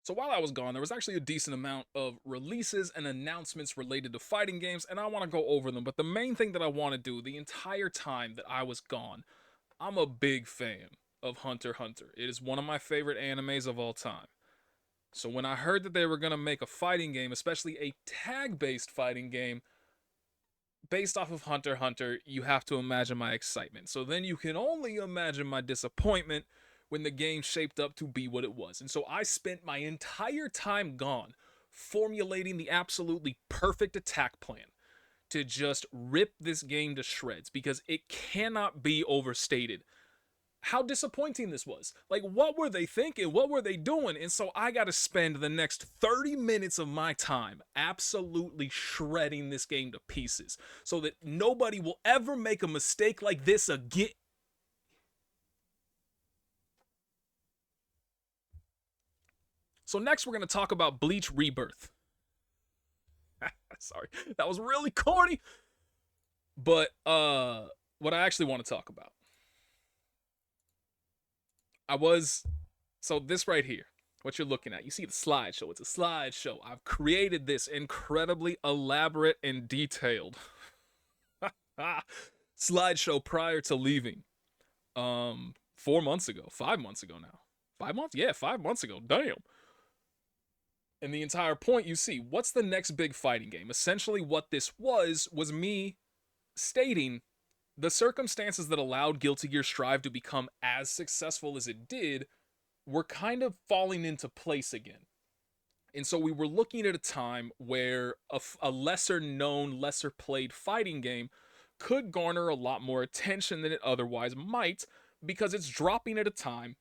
So while I was gone, there was actually a decent amount of releases and announcements related to fighting games, and I want to go over them. But the main thing that I want to do the entire time that I was gone, I'm a big fan of Hunter x Hunter. It is one of my favorite animes of all time. So when I heard that they were going to make a fighting game, especially a tag-based fighting game, based off of Hunter x Hunter, you have to imagine my excitement. So then you can only imagine my disappointment when the game shaped up to be what it was. And so I spent my entire time gone formulating the absolutely perfect attack plan to just rip this game to shreds because it cannot be overstated how disappointing this was. Like, what were they thinking? What were they doing? And so I got to spend the next 30 minutes of my time absolutely shredding this game to pieces so that nobody will ever make a mistake like this again. So next we're going to talk about Bleach Rebirth. Sorry, that was really corny. But what I actually want to talk about. So this right here, what you're looking at, you see the slideshow. It's a slideshow. I've created this incredibly elaborate and detailed slideshow prior to leaving. 4 months ago, 5 months ago now. 5 months? Yeah, 5 months ago. Damn. And the entire point, you see, what's the next big fighting game? Essentially what this was me stating the circumstances that allowed Guilty Gear Strive to become as successful as it did were kind of falling into place again. And so we were looking at a time where a lesser known, lesser played fighting game could garner a lot more attention than it otherwise might because it's dropping at a time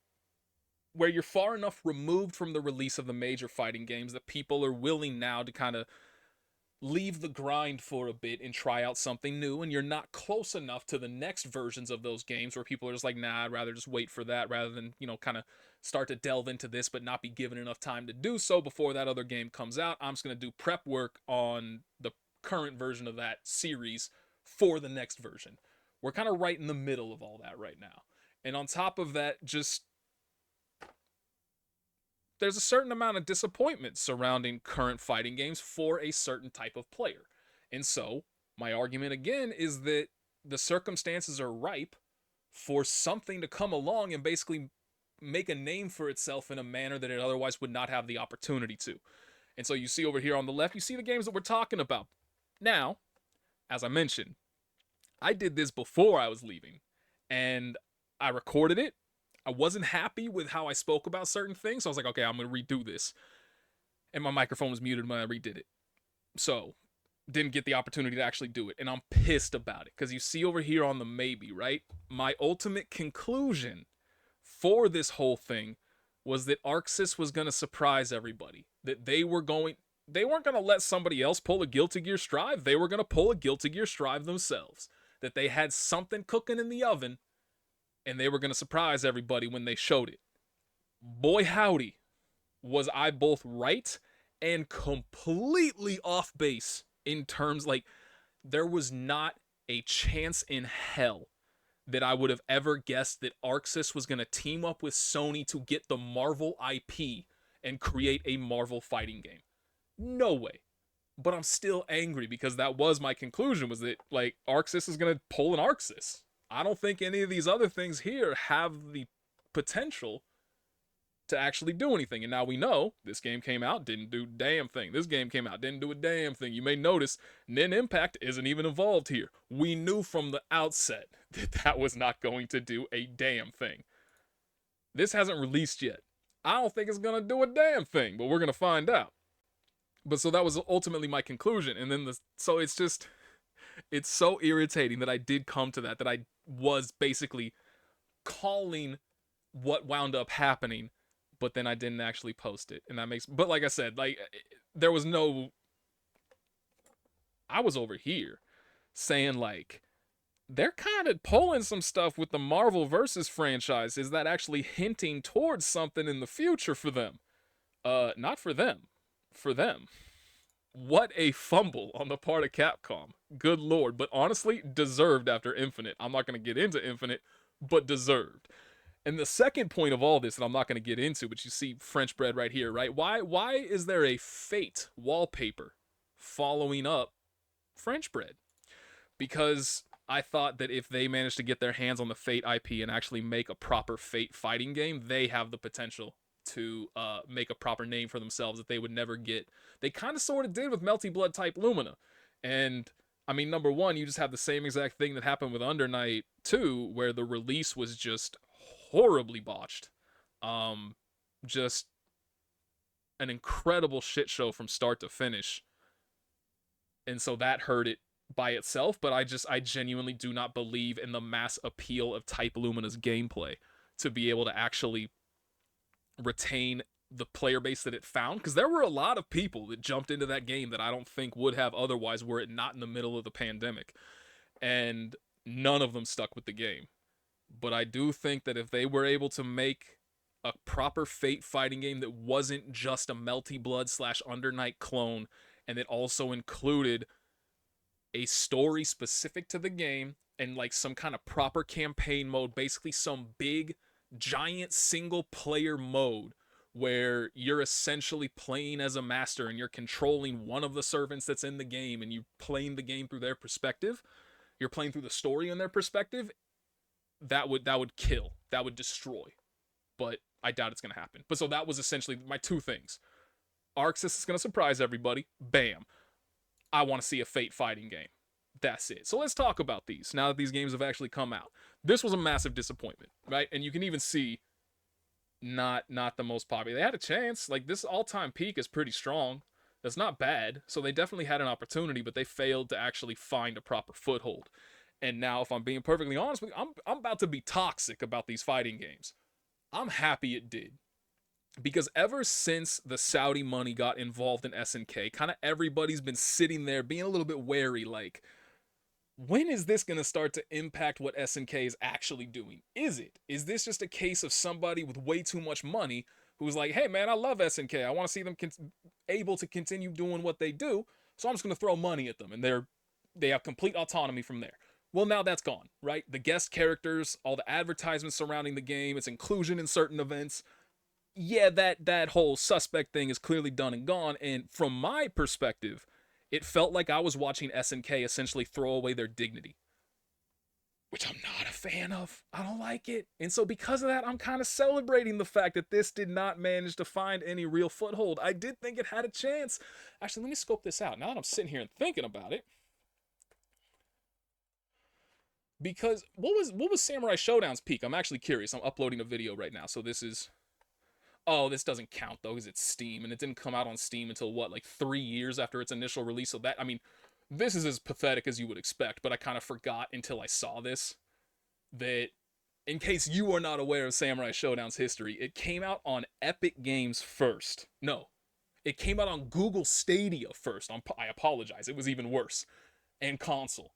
where you're far enough removed from the release of the major fighting games that people are willing now to kind of leave the grind for a bit and try out something new, and you're not close enough to the next versions of those games where people are just like, nah, I'd rather just wait for that rather than, kind of start to delve into this but not be given enough time to do so before that other game comes out. I'm just going to do prep work on the current version of that series for the next version. We're kind of right in the middle of all that right now. And on top of that, just there's a certain amount of disappointment surrounding current fighting games for a certain type of player. And so, my argument again is that the circumstances are ripe for something to come along and basically make a name for itself in a manner that it otherwise would not have the opportunity to. And so you see over here on the left, you see the games that we're talking about. Now, as I mentioned, I did this before I was leaving, and I recorded it. I wasn't happy with how I spoke about certain things, so I was like, okay, I'm going to redo this. And my microphone was muted when I redid it. So, didn't get the opportunity to actually do it, and I'm pissed about it, because you see over here on the maybe, right? My ultimate conclusion for this whole thing was that ArcSys was going to surprise everybody. That they weren't going to let somebody else pull a Guilty Gear Strive, they were going to pull a Guilty Gear Strive themselves. That they had something cooking in the oven, and they were going to surprise everybody when they showed it. Boy howdy, was I both right and completely off base in terms, like, there was not a chance in hell that I would have ever guessed that ArcSys was going to team up with Sony to get the Marvel IP and create a Marvel fighting game. No way. But I'm still angry because that was my conclusion, was that, like, ArcSys is going to pull an ArcSys. I don't think any of these other things here have the potential to actually do anything. And now we know this game came out, didn't do a damn thing. This game came out, didn't do a damn thing. You may notice Nen Impact isn't even involved here. We knew from the outset that that was not going to do a damn thing. This hasn't released yet. I don't think it's going to do a damn thing, but we're going to find out. But so that was ultimately my conclusion. And then so it's just, it's so irritating that I did come to that I was basically calling what wound up happening, but then I didn't actually post it. And that makes, but like I said, like, there was no, I was over here saying, like, they're kind of pulling some stuff with the Marvel versus franchise. Is that actually hinting towards something in the future for them? Not for them. For them. What a fumble on the part of Capcom. Good lord. But honestly, deserved after Infinite. I'm not going to get into Infinite, but deserved. And the second point of all this, that I'm not going to get into, but you see French bread right here, right? Why is there a Fate wallpaper following up French bread? Because I thought that if they managed to get their hands on the Fate IP and actually make a proper Fate fighting game, they have the potential to make a proper name for themselves that they would never get. They kind of sort of did with Melty Blood type Lumina. And I mean, number one, you just have the same exact thing that happened with Under Night 2, where the release was just horribly botched. Just an incredible shit show from start to finish. And so that hurt it by itself, but I genuinely do not believe in the mass appeal of Type Lumina's gameplay to be able to actually retain the player base that it found, because there were a lot of people that jumped into that game that I don't think would have otherwise were it not in the middle of the pandemic, and none of them stuck with the game. But I do think that if they were able to make a proper Fate fighting game that wasn't just a Melty Blood / Under Night clone, and it also included a story specific to the game and like some kind of proper campaign mode, basically some big giant single player mode where you're essentially playing as a master and you're controlling one of the servants that's in the game, and you're playing the game through their perspective, you're playing through the story in their perspective, that would kill, that would destroy. But I doubt it's going to happen. But so that was essentially my two things. Arxis is going to surprise everybody. Bam. I want to see a Fate fighting game. That's it. So let's talk about these now that these games have actually come out. This was a massive disappointment, right? And you can even see not the most popular. They had a chance. Like, this all-time peak is pretty strong. That's not bad. So they definitely had an opportunity, but they failed to actually find a proper foothold. And now, if I'm being perfectly honest with you, I'm about to be toxic about these fighting games. I'm happy it did. Because ever since the Saudi money got involved in SNK, kind of everybody's been sitting there being a little bit wary, like, when is this going to start to impact what SNK is actually doing? Is it? Is this just a case of somebody with way too much money who's like, hey man, I love SNK. I want to see them able to continue doing what they do, so I'm just going to throw money at them, and they have complete autonomy from there. Well, now that's gone, right? The guest characters, all the advertisements surrounding the game, its inclusion in certain events, yeah, that whole suspect thing is clearly done and gone. And from my perspective, it felt like I was watching SNK essentially throw away their dignity, which I'm not a fan of. I don't like it. And so because of that, I'm kind of celebrating the fact that this did not manage to find any real foothold. I did think it had a chance. Actually, let me scope this out now that I'm sitting here and thinking about it. Because what was Samurai Showdown's peak? I'm actually curious. I'm uploading a video right now, so this is... Oh, this doesn't count, though, because it's Steam, and it didn't come out on Steam until, what, like 3 years after its initial release? So that, I mean, this is as pathetic as you would expect, but I kind of forgot until I saw this, that, in case you are not aware of Samurai Showdown's history, it came out on Epic Games first. No, it came out on Google Stadia first. I apologize, it was even worse. And console.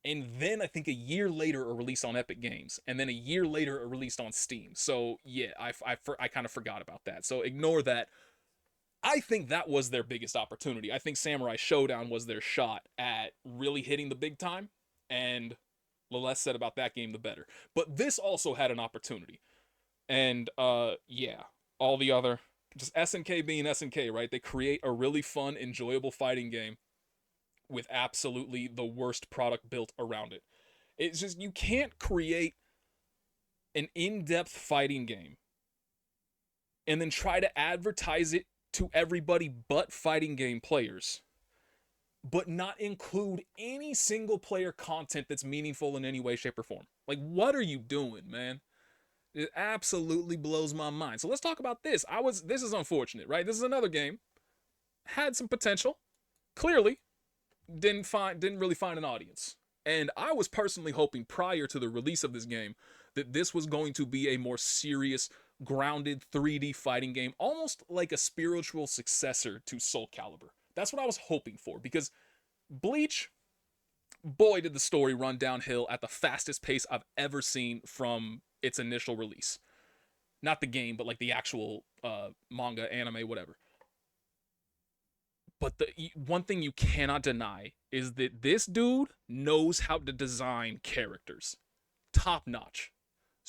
And then I think a year later a release on Epic Games, and then a year later a released on Steam. So yeah, I kind of forgot about that. So ignore that. I think that was their biggest opportunity. I think Samurai Showdown was their shot at really hitting the big time, and the less said about that game, the better. But this also had an opportunity. And yeah, all the other, just SNK being SNK, right? They create a really fun, enjoyable fighting game with absolutely the worst product built around it. It's just, you can't create an in-depth fighting game and then try to advertise it to everybody but fighting game players, but not include any single player content that's meaningful in any way, shape, or form. Like, what are you doing, man? It absolutely blows my mind. So let's talk about this. This is unfortunate, right? This is another game. Had some potential. Clearly, didn't really find an audience. And I was personally hoping prior to the release of this game that this was going to be a more serious, grounded 3D fighting game, almost like a spiritual successor to Soul Calibur. That's what I was hoping for, because Bleach, boy did the story run downhill at the fastest pace I've ever seen from its initial release. Not the game, but like the actual manga, anime, whatever. But the one thing you cannot deny is that this dude knows how to design characters. Top notch.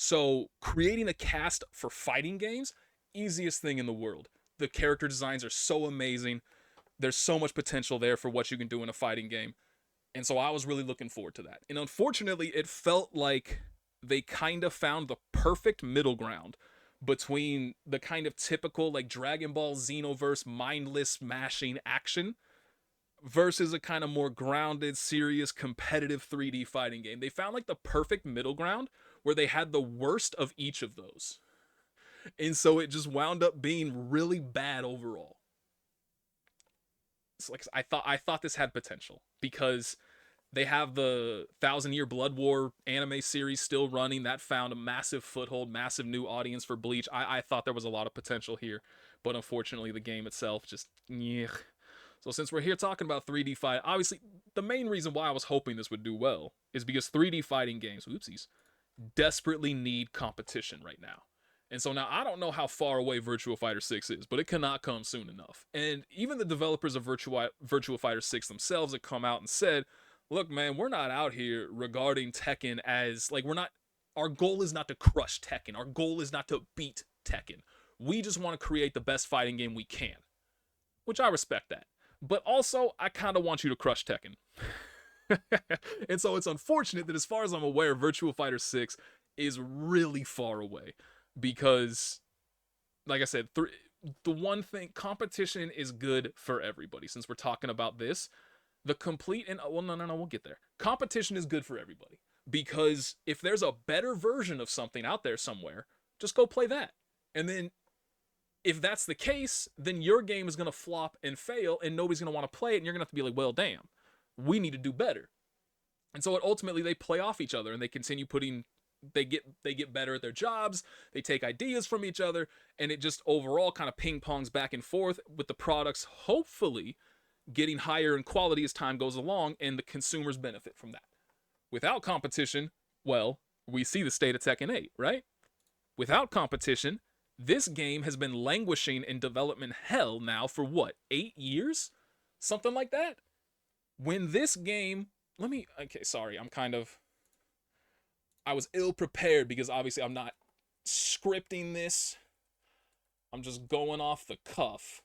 So creating a cast for fighting games, easiest thing in the world. The character designs are so amazing. There's so much potential there for what you can do in a fighting game. And so I was really looking forward to that. And unfortunately, it felt like they kind of found the perfect middle ground between the kind of typical like Dragon Ball Xenoverse mindless mashing action versus a kind of more grounded, serious, competitive 3D fighting game. They found like the perfect middle ground where they had the worst of each of those. And so it just wound up being really bad overall. It's like I thought this had potential because they have the Thousand Year Blood War anime series still running. That found a massive foothold, massive new audience for Bleach. I thought there was a lot of potential here, but unfortunately the game itself just yeah. So since we're here talking about 3D fight, obviously the main reason why I was hoping this would do well is because 3D fighting games, oopsies, desperately need competition right now. And so now I don't know how far away Virtua Fighter 6 is, but it cannot come soon enough. And even the developers of Virtua Fighter 6 themselves have come out and said, look, man, we're not out here regarding Tekken as, like, we're not, our goal is not to crush Tekken. Our goal is not to beat Tekken. We just want to create the best fighting game we can, which I respect that. But also, I kind of want you to crush Tekken. And so it's unfortunate that as far as I'm aware, Virtua Fighter 6 is really far away because, like I said, the one thing, competition is good for everybody. Since we're talking about this, the complete and well, no, we'll get there. Competition is good for everybody because if there's a better version of something out there somewhere, just go play that. And then if that's the case, then your game is going to flop and fail and nobody's going to want to play it and you're going to have to be like, well, damn, we need to do better. And so ultimately they play off each other and they continue putting, they get better at their jobs, they take ideas from each other, and it just overall kind of ping pongs back and forth with the products hopefully getting higher in quality as time goes along, and the consumers benefit from that. Without competition, well, we see the state of Tekken 8, right? Without competition, this game has been languishing in development hell now for what, 8 years? Something like that? When this game, okay, sorry, I was ill prepared because obviously I'm not scripting this. I'm just going off the cuff.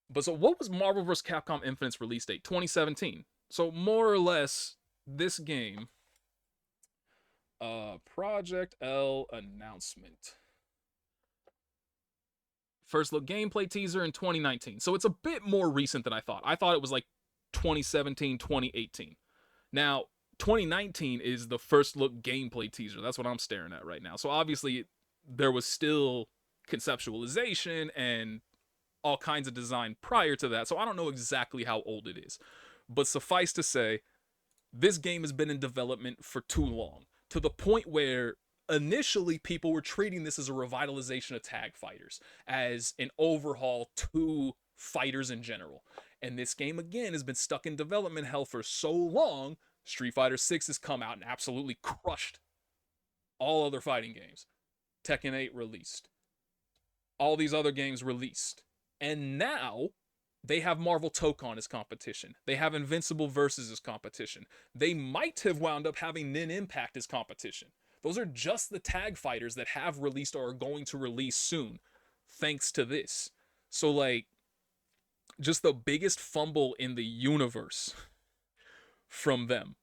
But so what was Marvel vs. Capcom Infinite's release date? 2017. So more or less, this game, Project L announcement. First look gameplay teaser in 2019. So it's a bit more recent than I thought. I thought it was like 2017, 2018. Now, 2019 is the first look gameplay teaser. That's what I'm staring at right now. So obviously there was still conceptualization and all kinds of design prior to that. So I don't know exactly how old it is. But suffice to say, this game has been in development for too long, to the point where initially people were treating this as a revitalization of tag fighters, as an overhaul to fighters in general. And this game again has been stuck in development hell for so long. Street Fighter 6 has come out and absolutely crushed all other fighting games. Tekken 8 released. All these other games released. And now they have Marvel Tokon as competition. They have Invincible Versus as competition. They might have wound up having Nen Impact as competition. Those are just the tag fighters that have released or are going to release soon, thanks to this. So, like, just the biggest fumble in the universe from them.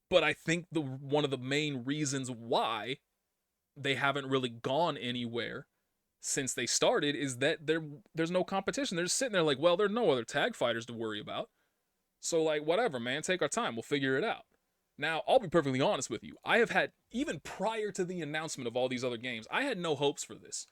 But I think one of the main reasons why they haven't really gone anywhere since they started is that there's no competition. They're just sitting there like, well, there are no other tag fighters to worry about. So, like, whatever, man, take our time. We'll figure it out. Now, I'll be perfectly honest with you. I have had, even prior to the announcement of all these other games, I had no hopes for this.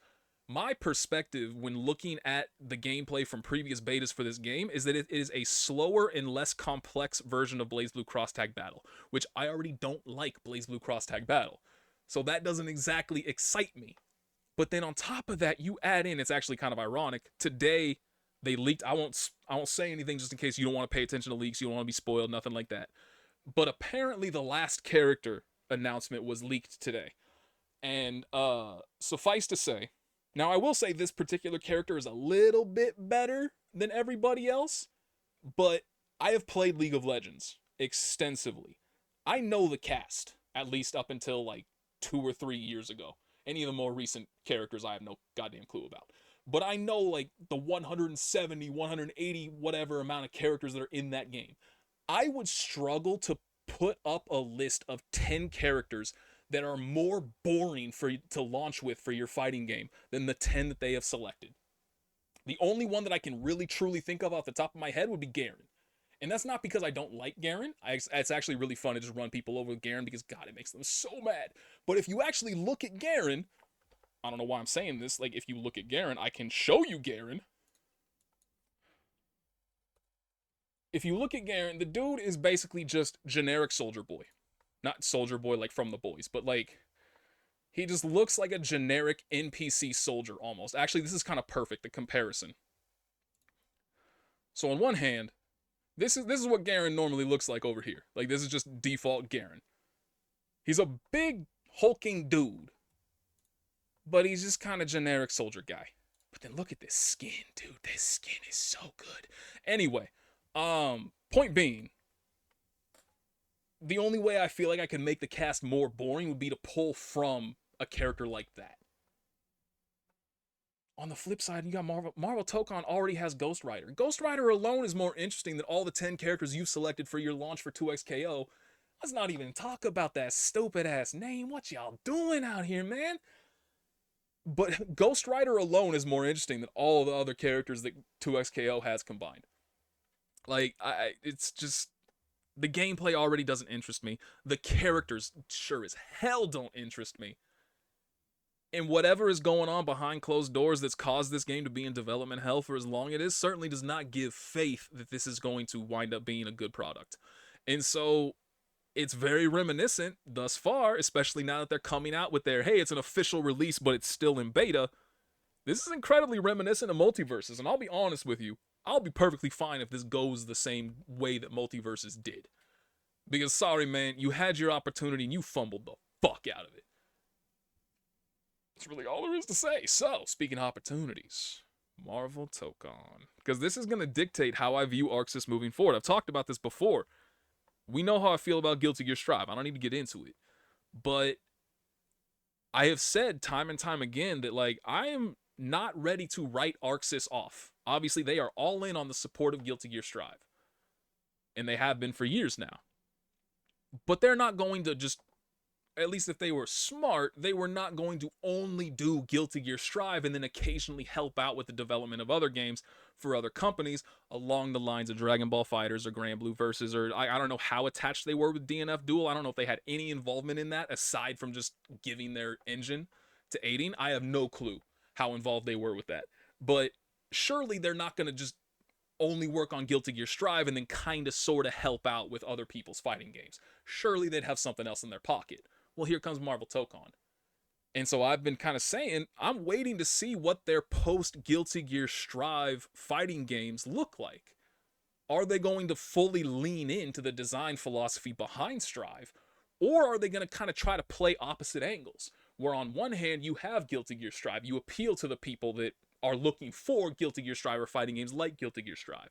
My perspective when looking at the gameplay from previous betas for this game is that it is a slower and less complex version of BlazBlue Cross Tag Battle, which I already don't like BlazBlue Cross Tag Battle. So that doesn't exactly excite me. But then on top of that, you add in, it's actually kind of ironic, today they leaked, I won't say anything just in case you don't want to pay attention to leaks, you don't want to be spoiled, nothing like that. But apparently the last character announcement was leaked today. And suffice to say, now I will say this particular character is a little bit better than everybody else, but I have played League of Legends extensively. I know the cast, at least up until like 2 or 3 years ago. Any of the more recent characters I have no goddamn clue about. But I know like the 170, 180, whatever amount of characters that are in that game. I would struggle to put up a list of 10 characters that are more boring for you to launch with for your fighting game than the 10 that they have selected. The only one that I can really truly think of off the top of my head would be Garen. And that's not because I don't like Garen. It's actually really fun to just run people over with Garen because, God, it makes them so mad. But if you actually look at Garen, I don't know why I'm saying this. Like, if you look at Garen, I can show you Garen. If you look at Garen, the dude is basically just generic Soldier Boy. Not Soldier Boy like from the boys, but like, he just looks like a generic NPC soldier almost. Actually, this is kind of perfect, the comparison. So on one hand, this is what Garen normally looks like over here. Like, this is just default Garen. He's a big, hulking dude. But he's just kind of generic soldier guy. But then look at this skin, dude. This skin is so good. Anyway, point being, the only way I feel like I can make the cast more boring would be to pull from a character like that. On the flip side, you got Marvel Tokon already has Ghost Rider. Ghost Rider alone is more interesting than all the 10 characters you've selected for your launch for 2XKO. Let's not even talk about that stupid ass name. What y'all doing out here, man? But Ghost Rider alone is more interesting than all the other characters that 2XKO has combined. Like, it's just, the gameplay already doesn't interest me. The characters sure as hell don't interest me. And whatever is going on behind closed doors that's caused this game to be in development hell for as long as it is certainly does not give faith that this is going to wind up being a good product. And so it's very reminiscent thus far, especially now that they're coming out with their, hey, it's an official release, but it's still in beta. This is incredibly reminiscent of Multiverses, and I'll be honest with you, I'll be perfectly fine if this goes the same way that Multiverses did. Because, sorry, man, you had your opportunity and you fumbled the fuck out of it. That's really all there is to say. So, speaking of opportunities, Marvel Tokon. Because this is going to dictate how I view Arc Sys moving forward. I've talked about this before. We know how I feel about Guilty Gear Strive. I don't need to get into it. But I have said time and time again that, like, I am not ready to write Arc Sys off. Obviously, they are all in on the support of Guilty Gear Strive. And they have been for years now. But they're not going to just, at least if they were smart, they were not going to only do Guilty Gear Strive and then occasionally help out with the development of other games for other companies along the lines of Dragon Ball FighterZ or Grand Blue Versus, or I don't know how attached they were with DNF Duel. I don't know if they had any involvement in that aside from just giving their engine to aiding. I have no clue how involved they were with that. But surely they're not going to just only work on Guilty Gear Strive and then kind of sort of help out with other people's fighting games. Surely they'd have something else in their pocket. Well, here comes Marvel Tokon. And so I've been kind of saying, I'm waiting to see what their post-Guilty Gear Strive fighting games look like. Are they going to fully lean into the design philosophy behind Strive? Or are they going to kind of try to play opposite angles? Where on one hand, you have Guilty Gear Strive. You appeal to the people that are looking for Guilty Gear Strive or fighting games like Guilty Gear Strive.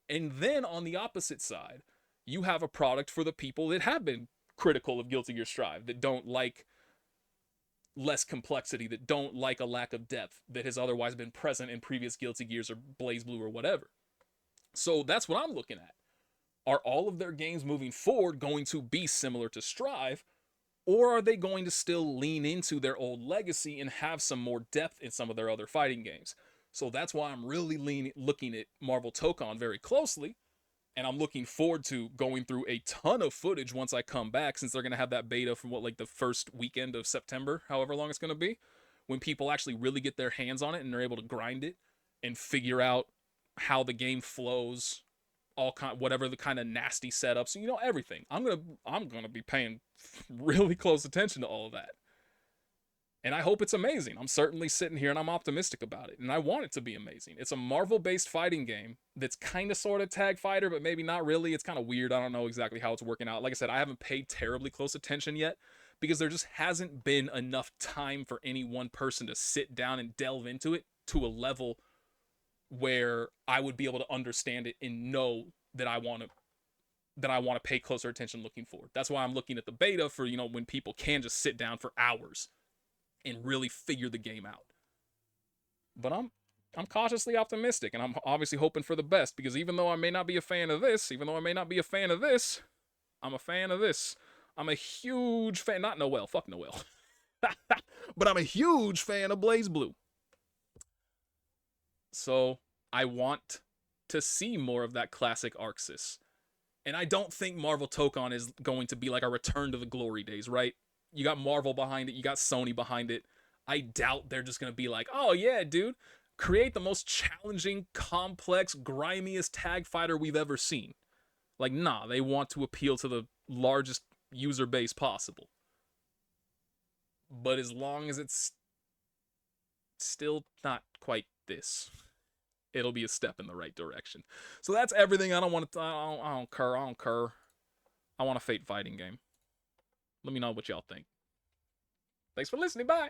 And then on the opposite side, you have a product for the people that have been critical of Guilty Gear Strive, that don't like less complexity, that don't like a lack of depth that has otherwise been present in previous Guilty Gears or BlazBlue or whatever. So that's what I'm looking at. Are all of their games moving forward going to be similar to Strive, or are they going to still lean into their old legacy and have some more depth in some of their other fighting games? So that's why I'm really looking at Marvel Tokon very closely. And I'm looking forward to going through a ton of footage once I come back, since they're going to have that beta from like the first weekend of September, however long it's going to be, when people actually really get their hands on it and they're able to grind it and figure out how the game flows, whatever the kind of nasty setups, everything. I'm going to be paying really close attention to all of that. And I hope it's amazing. I'm certainly sitting here and I'm optimistic about it. And I want it to be amazing. It's a Marvel-based fighting game that's kind of sort of tag fighter, but maybe not really. It's kind of weird. I don't know exactly how it's working out. Like I said, I haven't paid terribly close attention yet because there just hasn't been enough time for any one person to sit down and delve into it to a level where I would be able to understand it and know that I want to that I want to pay closer attention looking forward. That's why I'm looking at the beta for, you know, when people can just sit down for hours and really figure the game out. But I'm cautiously optimistic, and I'm obviously hoping for the best, because even though I may not be a fan of this, I'm a fan of this. I'm a huge fan, not Noel, fuck Noel. But I'm a huge fan of BlazBlue. So I want to see more of that classic Arxis. And I don't think Marvel Tokon is going to be like a return to the glory days, right? You got Marvel behind it, you got Sony behind it. I doubt they're just going to be like, oh yeah, dude, create the most challenging, complex, grimiest tag fighter we've ever seen. Like, nah, they want to appeal to the largest user base possible. But as long as it's still not quite this, it'll be a step in the right direction. So that's everything. I don't care. I want a Fate fighting game. Let me know what y'all think. Thanks for listening. Bye.